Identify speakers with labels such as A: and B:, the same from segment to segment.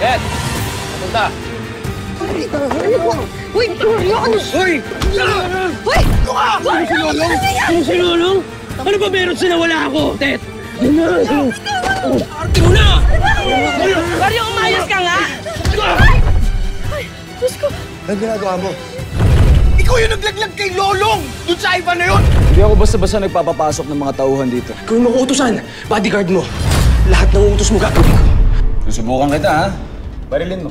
A: Ted! Punta!
B: Uy! Ano?
A: Hoy!
B: Uy!
A: Ano si Lolong? Ano si Lolong? Ano ba meron sila wala ako, Ted? Arte mo na!
B: Mario, umayos ka nga! Ay! Diyos ko!
C: Anong ginagawa mo?
A: Ikaw yung naglaglag kay Lolong! Doon sa iba na yun!
C: Hindi ako basta-basta nagpapapasok ng mga tauhan dito.
A: Ikaw yung makuutosan! Bodyguard mo! Lahat ng utos mo gagawin ko!
C: Susubukan kita, ha? Barilin mo.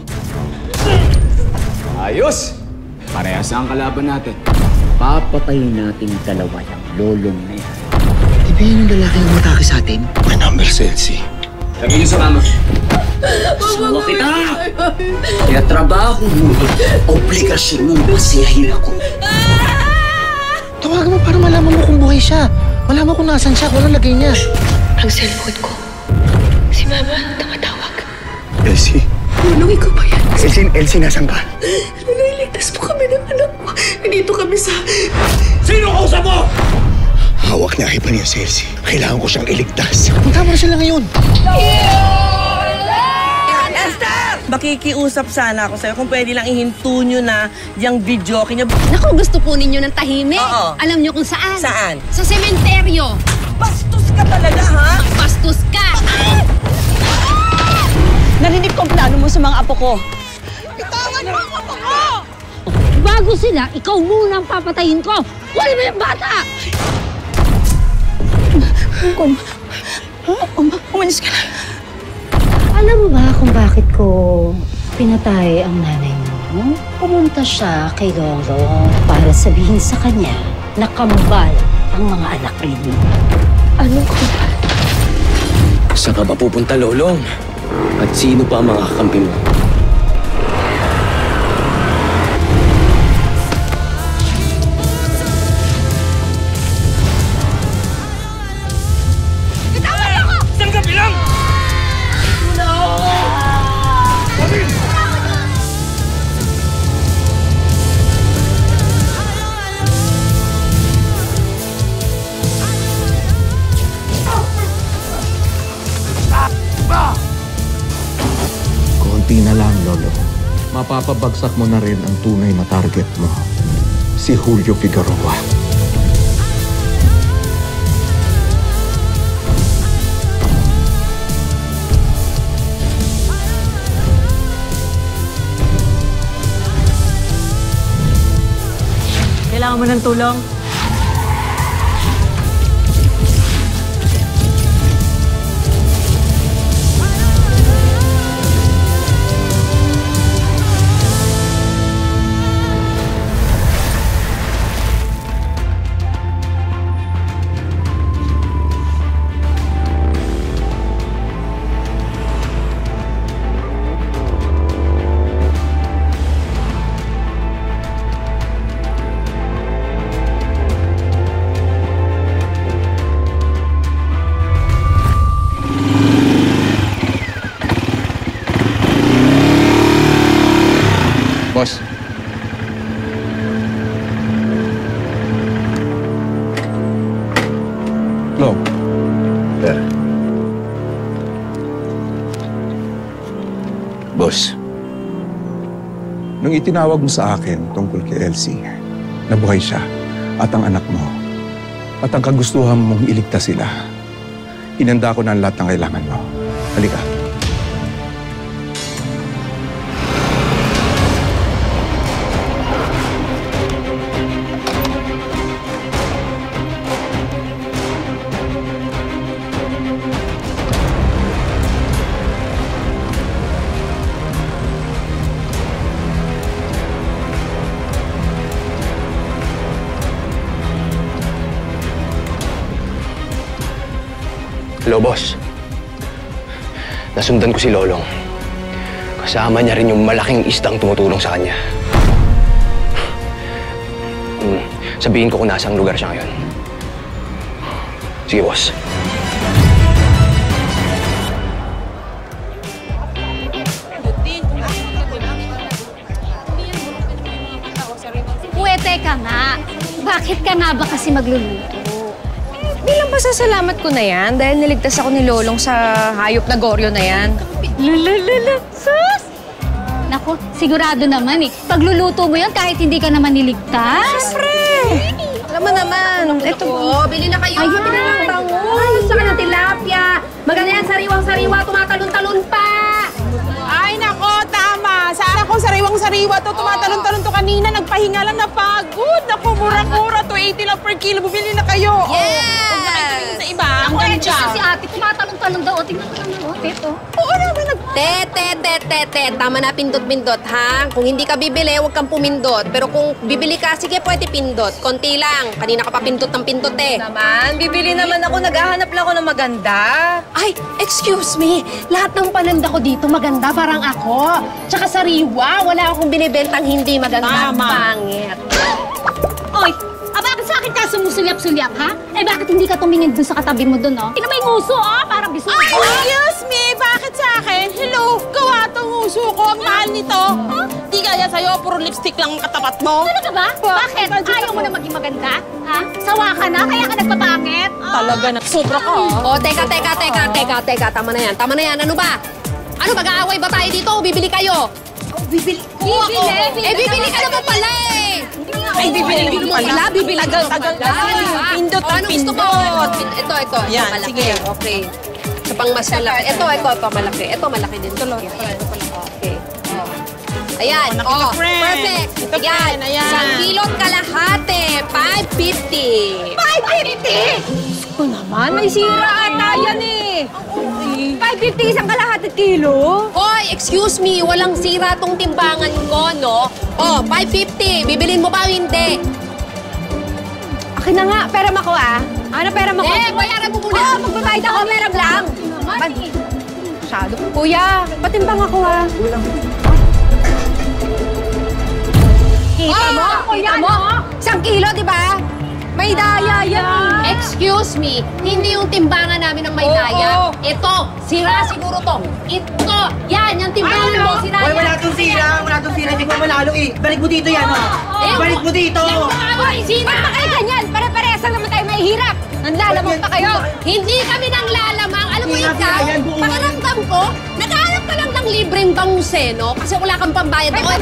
C: Ayos! Parehas na ang kalaban natin.
D: Papatayin natin dalawa yung Lolong na yan.
E: Di ba yun yung lalaki yung matake sa atin?
C: My number, Elsie. Lagay niyo sa kama.
D: Sawa kita! Kaya trabaho mo, obligasyon mong basiyahin ako.
E: Tawagan mo para malaman mo kung buhay siya. Malaman kung nasan siya, kung anong lagay niya.
B: Ang cellphone ko. Si Mama, tumatawag.
C: Elsie?
B: Lolong, ikaw ba yan?
C: Elsie, nasan ka?
B: Naliligtas mo kami ng anak mo. Nandito kami sa...
A: Sino kausap mo?
C: Hawak niya iba niya si Elsie. Kailangan ko siyang iligtas.
E: Magkama na sila ngayon.
F: Esther! Makikiusap sana ako sa'yo kung pwede lang ihinto nyo na yung video niya.
G: Naku, gusto po ninyo ng tahimik?
F: Oo.
G: Alam nyo kung saan?
F: Saan?
G: Sa sementeryo.
F: Bastos ka talaga, ha?
G: Bastos ka!
B: Narinig ko ang plano mo sa mga apo ko.
F: Bitawan mo ang apo ko!
G: Bago sila, ikaw muna ang papatayin ko! Kunin mo yung bata!
B: Umalis ka na.
G: Alam mo ba kung bakit ko pinatay ang nanay mo? Pumunta siya kay Lolo para sabihin sa kanya na kambal ang mga anak rin.
B: Anong kambal?
A: Saan ka ba pupunta, Lolong? At sino pa ang mga kakampi mo? Saan ka bilang?
H: Konti na lang, Lolo. Mapapabagsak mo na rin ang tunay na target mo. Si Julio Figueroa.
F: Kailangan mo ng tulong?
H: Boss. Lo.
C: Sir. Boss.
H: Nung itinawag mo sa akin tungkol kay Elsie, nabuhay siya at ang anak mo. At ang kagustuhan mong iligtas sila. Hinanda ko na ang lahat ng kailangan mo. Halika.
A: Hello, boss. Nasundan ko si Lolong. Kasama niya rin yung malaking isdang tumutulong sa kanya. Sabihin ko kung nasang lugar siya ngayon. Sige, boss.
G: Pwede ka nga. Bakit ka nga ba kasi magluluto?
B: Bilang pasasalamat ko na yan dahil niligtas ako ni Lolong sa hayop na goryo na yan.
G: Sus!
I: Naku, sigurado naman eh. Pagluluto mo yan kahit hindi ka naman niligtas.
B: Alam mo naman, ito po, bili na kayo. Ayan. Bili na bangus, saka ng tilapia. Maganda yan, sariwang-sariwa, tumatalon-talon pa.
J: Ay, nako, tama. Sana kung sariwang-sariwa to, tumatalon-talon to kanina, nagpahinga lang, napagod. Naku, mura-mura, 280 lang per kilo. Bumili na kayo.
B: Yes!
J: Huwag na kayo tumingin sa iba. Ang
I: Ako,
J: ganda.
I: si ate, tumatalong-talong daw. Tingnan ko naman, ito.
J: Oo naman,
B: Te, tama na pindot-pindot, ha? Kung hindi ka bibili, huwag kang pumindot. Pero kung bibili ka, sige, pwede pindot. Konti lang. Kanina ka pa pindot ng pindot, eh.
F: Naman, bibili naman ako. Naghahanap lang ako ng maganda.
B: Ay, excuse me. Lahat ng pananda ko dito maganda, parang ako. Tsaka sariwa, wala akong binibentang hindi maganda.
J: Tama.
B: Pangit.
I: Oy, bakit sa akin ka sumusulyap-sulyap, ha? Eh, bakit hindi ka tumingin dun sa katabi mo dun, oh? Tingnan mo yung nguso, oh! Parang biso.
J: Ay, excuse me! Bakit sa akin? Hello, gawa tong uso ko. Ang mahal nito. Di kaya sa'yo, puro lipstick lang ang katapat mo.
I: Talaga ba? Bakit? Ayaw mo na maging maganda? Ha? Sawa ka na? Kaya ka nagpapakit?
J: Talaga na. Sobra ka.
B: Oh, teka. Tama na yan. Tama na yan. Ano ba? Ano, mag-aaway ba tayo dito o bibili kayo?
I: Bibili.
B: Bibili ka naman pala eh.
J: Ay, bibili mo pala.
B: Bibili ka
J: Tagal
B: pala.
J: kasi. Pindot ang
B: Ano gusto mo?
J: pindot.
B: Ito.
J: Yan,
B: malaki.
J: sige.
B: Okay. Sa pang mas malaki. Ito, malaki. Ito, malaki din. Okay. Ayan.
J: Oh, nakita, friend.
B: Perfect.
J: Ito, friend. Ayan.
B: 1 kilot kalahati. 550.
I: 550? Ko naman, may sira ata yan eh. 550 isang kalahati kilo?
B: Hoy, excuse me. Walang sira tong timbangan ko, no? Oh, 550. Bibilin mo ba o hindi?
I: Akin na nga, pera mo ko ah. Ano pera mo ko?
B: Bayaran mo muna.
I: Magbabayad ako, pera lang. Masyado. Kuya, patimbang ako ah. Kita mo? Kita mo? 1 kilo, di ba? May daya yan.
B: Excuse me, hindi yung timbangan namin ng may daya. Ito, sira siguro to. Ito, yan, yung timbangan mo, sira yan.
K: Wala tong sira, hindi ko manalo eh. Balik mo dito yan, Balik mo dito.
B: Hoy, sira!
I: Ba't ba kayo ganyan? Pare-parehas lang naman tayo mahihirap. Nanlalamang pa kayo.
B: Hindi kami nang lalamang. Alam mo
K: Sira,
B: ikaw,
K: sira yan, buong-
B: pakiramdam ko, naghahanap ka lang ng libreng banguseno kasi wala kang pambayad doon.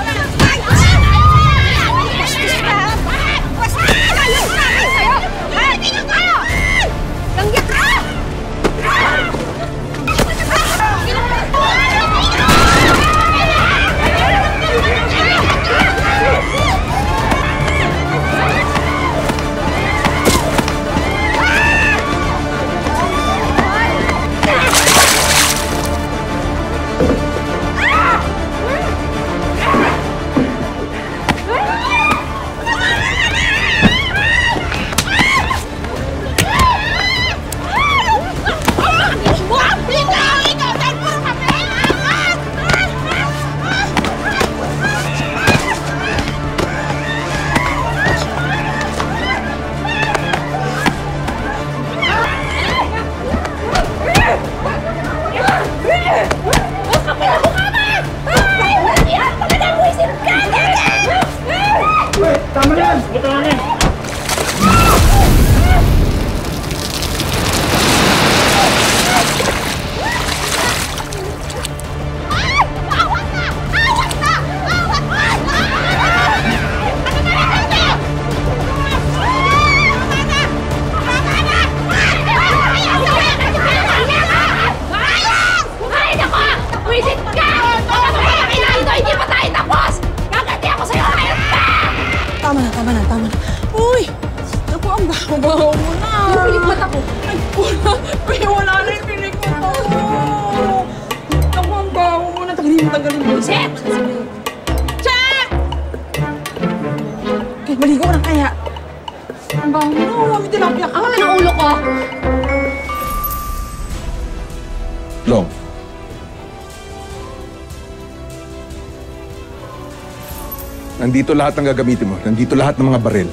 I: Langyak ka!
J: Tama na. Uy! Naku, ang baho-baho mo na.
I: Yung pilikmat ako.
J: Ay, wala na yung pilikmat ako. Naku, ang baho mo na. Tagalin mo.
I: Set!
J: Check! Okay, maligo na kaya. Ang baho mo na. Mami, tilapia ka.
I: Ang ulo ko.
H: Long. Nandito lahat ng gagamitin mo. Nandito lahat ng mga baril.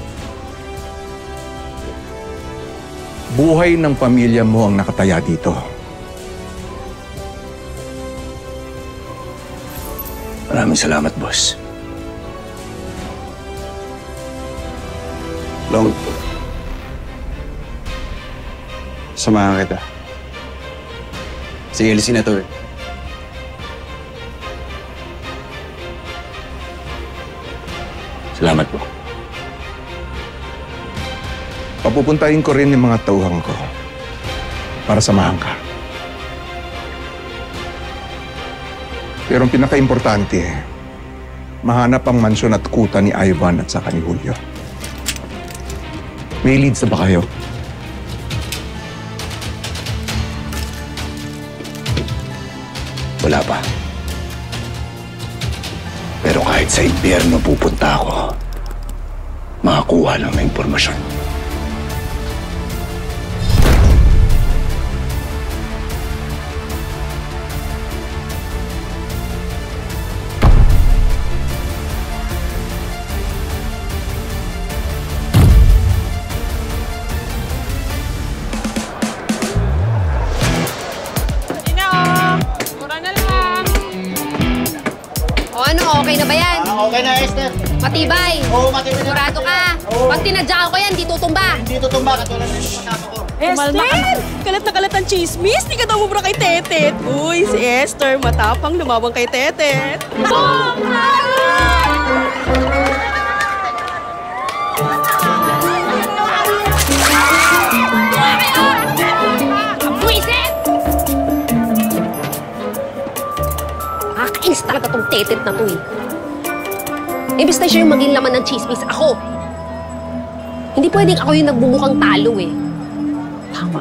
H: Buhay ng pamilya mo ang nakataya dito.
C: Maraming salamat, boss.
L: Long. Samahan kita. Si Elsie na to eh.
C: Salamat po.
H: Papupuntahin ko rin yung mga tauhan ko para samahan ka. Pero ang pinaka-importante, mahanap ang mansyon at kuta ni Ivan at saka ni Julio. May leads na ba kayo?
C: Wala pa. Pero kahit sa impyerno pupunta ako, makakuha lang ng impormasyon.
B: Okay na ba yan?
K: Okay na, Esther.
B: Matibay?
K: Oo, matibay na.
B: Sigurado ka? Pag tinadyakan ko yan, di tutumba.
K: Hindi tutumba, katulad na yung pasama ko.
J: Esther! Kalat na kalat ang chismis. Di ka daw mubra kay Tetet. Uy, si Esther, matapang lumabang kay Tetet.
B: Buisit! Nakakainis talaga tong Tetet na to eh. Imbis na siya yung maging laman ng chismis, ako. Hindi pwedeng ako yung nagbumukhang talo eh. Tama.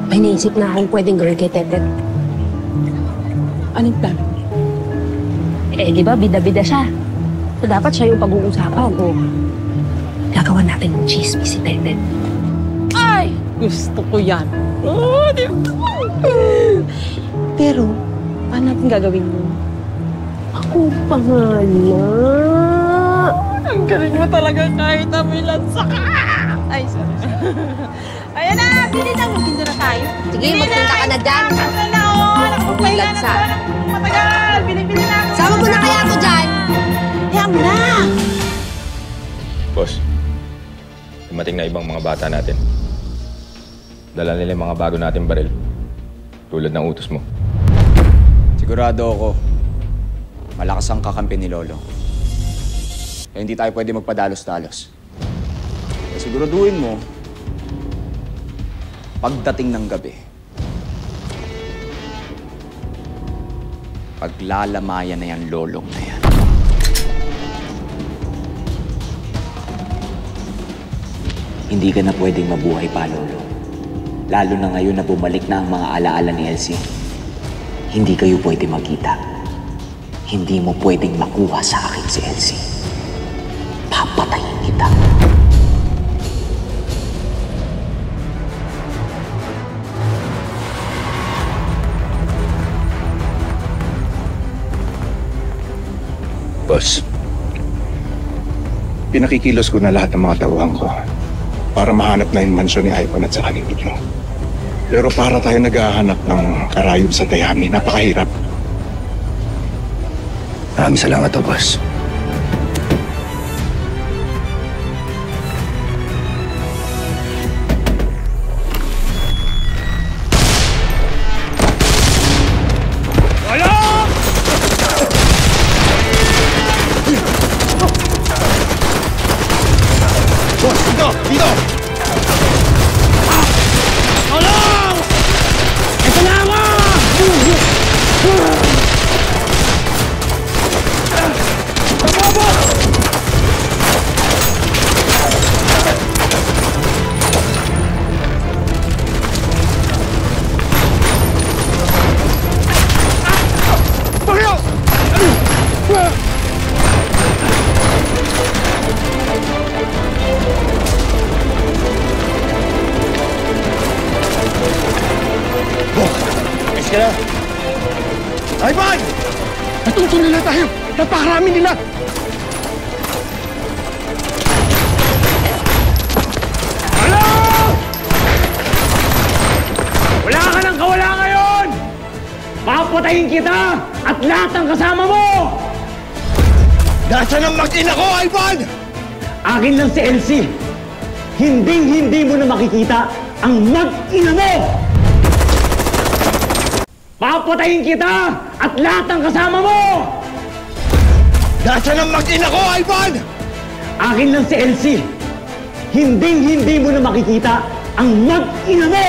B: May naisip na akong pwedeng gawin kay Tetet.
J: Anong plano?
B: Eh, di ba, bida-bida siya. So, dapat siya yung pag-uusapan. O, gagawa natin ng chismis si Tetet.
J: Ay! Gusto ko yan. Oh, di ba? Pero, paano natin gagawin mo?
B: Ako pa nga na.
J: Ang galing mo talaga kahit na may lansa ka. Ay, sorry. Ayan na! Bili na! Magtinda na tayo.
B: Sige, magtinda ka na dyan.
J: Magtinda na! Nakapagpahinga na
B: Lansa.
J: matagal. Bili-bili na.
B: Sama mo na kaya ako dyan.
J: Hayaan mo na!
M: Boss, dumating na ibang mga bata natin. Dala nila yung mga bago nating baril. Tulad ng utos mo.
L: Sigurado ako, malakas ang kakampi ni Lolo. Kaya hindi tayo pwede magpadalos-dalos. Kaya siguraduhin mo, pagdating ng gabi, paglalamayan na yan lolong na yan. Hindi ka na pwedeng mabuhay pa, Lolo. Lalo na ngayon na bumalik na ang mga alaala ni Elsie. Hindi kayo pwede magkita. Hindi mo pwedeng makuha sa akin si Elsie. Papatayin kita.
H: Boss, pinakikilos ko na lahat ng mga tauhan ko para mahanap na yung mansyon ni Ivan at sa kanilid mo. Pero para tayo naghahanap ng karayom sa dayami, napakahirap.
C: Maraming salamat, boss. Ivan! Natuto nila tayo! Napakarami nila!
N: Hello! Wala ka nang kawala ngayon! Papatayin kita at lahat ng kasama mo!
C: Nasaan ang mag-ina ko, Ivan?
N: Akin lang si Elsie. Hindi mo na makikita ang mag-ina mo! Papatayin kita at lahat ng kasama mo!
C: Nasaan ang mag-ina ko, Ivan?
N: Akin lang si Elsie. Hinding-hindi mo na makikita ang mag-ina mo!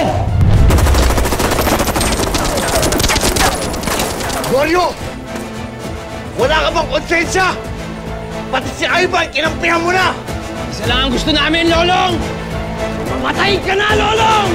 C: Goryo! Wala ka bang konsensya? Pati si Ivan, kinampihan mo na!
A: Isa lang ang gusto namin, Lolong! Mamatay ka na, Lolong!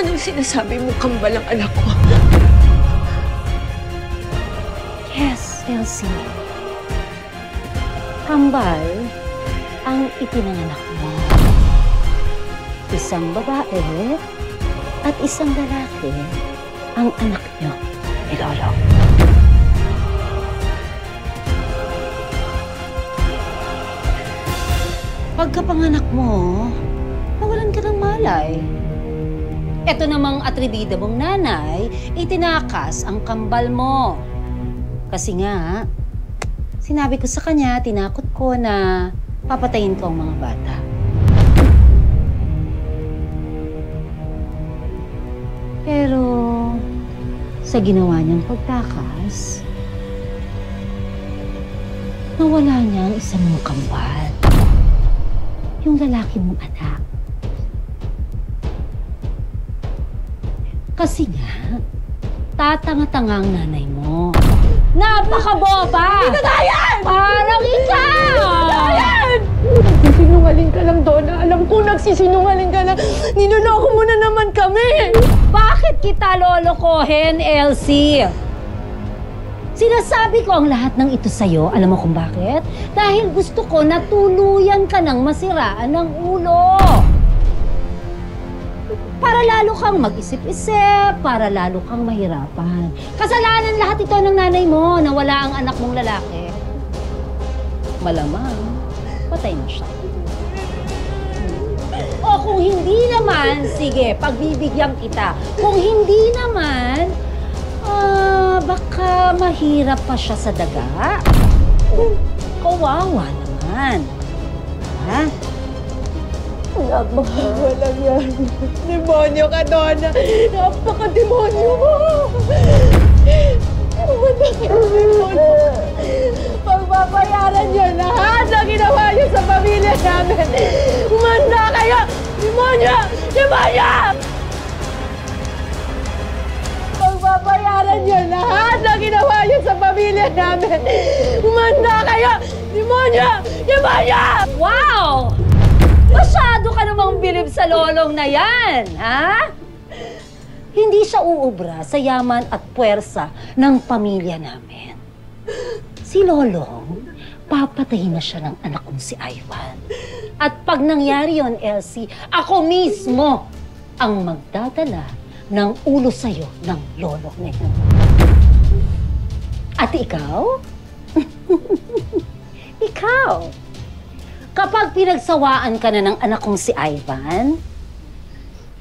B: Anong sinasabi mo, kambal ang anak ko?
G: Yes, Elsie. Kambal ang ipinanganak mo. Isang babae at isang lalaki ang anak niyo ni Lolo. Pagkapanganak mo, nawalan ka ng malay. Ito namang atribida mong nanay, itinakas ang kambal mo. Kasi nga, sinabi ko sa kanya, tinakot ko na papatayin ko ang mga bata. Pero, sa ginawa niyang pagtakas, nawala niya ang isang mong kambal. Yung lalaki mong anak. Kasi nga, tatanga-tanga ang nanay mo. Napakaboba!
B: Hindi totoo yan!
G: Parang ikaw!
B: Nagsisinungaling ka lang, Donna. Alam ko nagsisinungaling ka lang. Ninuloko mo na naman kami.
G: Bakit kita lolokohin, Elsie? Sinasabi ko ang lahat ng ito sa'yo. Alam mo kung bakit? Dahil gusto ko na tuluyan ka ng masiraan ng ulo. Para lalo kang mag-isip-isip, para lalo kang mahirapan. Kasalanan lahat ito ng nanay mo na wala ang anak mong lalaki. Malamang, patay na siya. O kung hindi naman, sige, pagbibigyan kita. Kung hindi naman, baka mahirap pa siya sa daga. O, kawawa naman. Ha?
B: Napakawalang yan. Demonyo ka, Donna. Napaka-demonyo mo. Demonyo. Pagbabayaran niyo lahat na ginawa niyo sa pamilya namin. Umanda kayo! Demonyo! Demonyo! Pagbabayaran niyo lahat na ginawa niyo sa pamilya namin. Umanda kayo! Demonyo! Demonyo!
G: Wow! Masyado ka namang bilib sa lolong na yan, ha? Hindi siya uubra sa yaman at puwersa ng pamilya namin. Si Lolong, papatayin na siya ng anak kong si Ivan. At pag nangyari yon, Elsie, ako mismo ang magdadala ng ulo sa'yo ng lolo ngayon. At ikaw? Ikaw? Kapag pinagsawaan ka na ng anak kong si Ivan,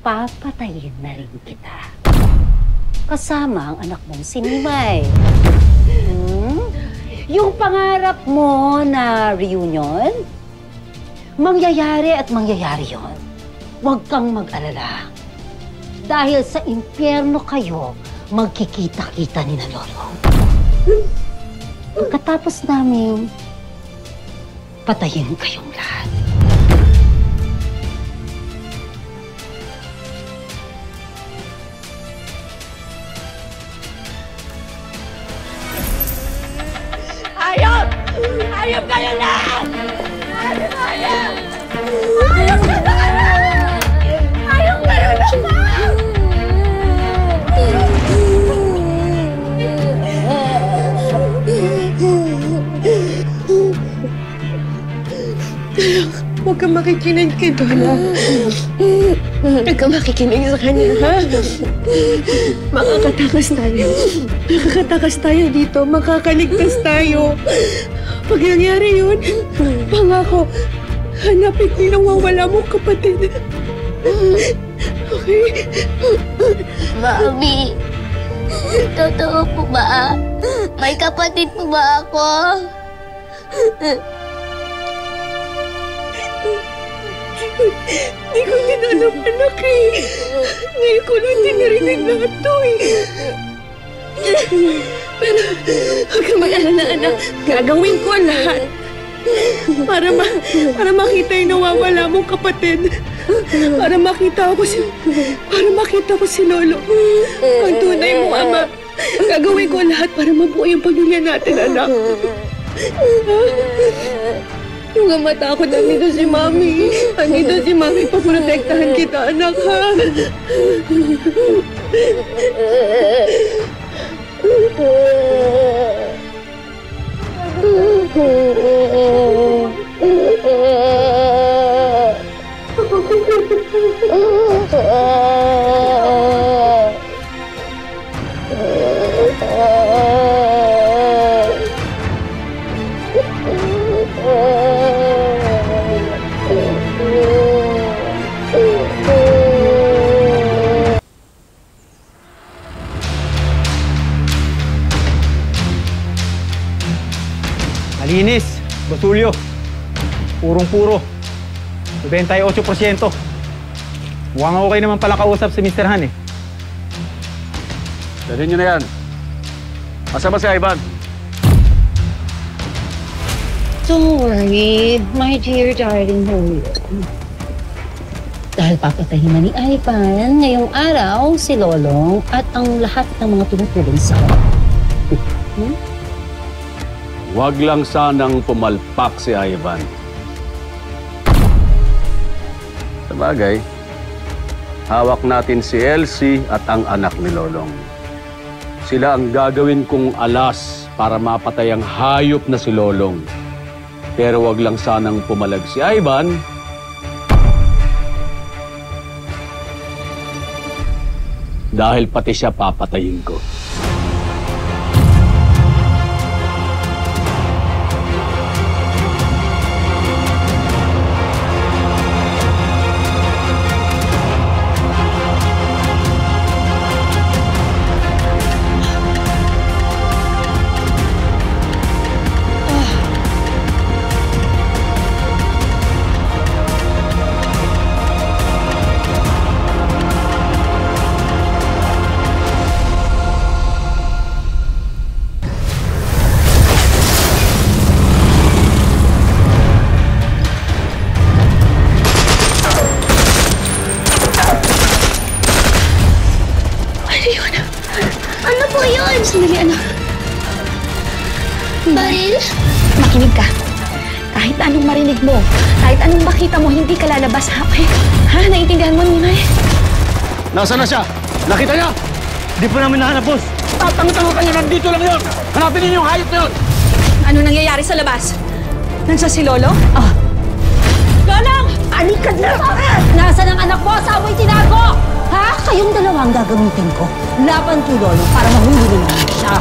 G: papatayin na rin kita. Kasama ang anak mong si Nimay. Yung pangarap mo na reunion, mangyayari at mangyayari yon. Huwag kang mag-alala. Dahil sa impyerno kayo, magkikita-kita ni na Lolo. Pagkatapos namin, patayin kayong lahat.
B: Ayaw!
O: Hayop kayo lahat! Hayop kayo! Hayop kayo lahat! Hayop kayo lahat!
B: Huwag kang makikinig kay Donna. Huwag kang makikinig sa kanya, ha? Makakatakas tayo. Makakatakas tayo dito. Makakaligtas tayo. Pag nangyari yun, pangako, hanapin ko yung nawawala mong kapatid. Okay?
O: Mami, totoo po ba? May kapatid po ba ako?
B: Hindi ko din alam, anak eh. Ngayon ko lang din narinig lahat to eh. Pero huwag kang mag-alala, anak. Gagawin ko ang lahat. Para makita yung nawawala mong kapatid. Para makita ko si Lolo. Ang tunay mong ama. Gagawin ko lahat para mabuo yung pamilya natin, anak. Huwag kang matakot. Andito si Mami. Andito si Mami. Paprotektahan kita, anak, ha?
P: Malinis, Basulyo. Purong-puro. 98%. Mukhang okay naman pala kausap si Mr. Han eh.
Q: Dalhin nyo na yan. Asa ba si Ivan?
G: Don't worry, my dear darling Julio. Dahil papatayin na ni Ivan ngayong araw si Lolong at ang lahat ng mga tumutulong sa
Q: Huwag lang sanang pumalpak si Ivan. Sabagay, hawak natin si Elsie at ang anak ni Lolong. Sila ang gagawin kong alas para mapatay ang hayop na si Lolong. Pero huwag lang sanang pumalag si Ivan. Dahil pati siya papatayin ko.
I: Sandali, anak. Baril? Makinig ka. Kahit anong marinig mo, kahit anong makita mo, hindi ka lalabas, ha? Okay? Ha? Naiintindihan mo, Nimay?
Q: Nasaan na siya? Nakita niya? Di pa namin nahanap, boss. Tatang-tanga ka niya, nandito lang yun. Hanapin ninyo yung hayop na yun.
I: Ano nangyayari sa labas? Nandiyan si Lolo? Ah. Lolong! Alikad na! Nasaan ang anak mo? Saan mo'y tinago? Ha?
G: Kayong dalawa ang gagamitin ko laban kay Lolo para mahuli naman siya.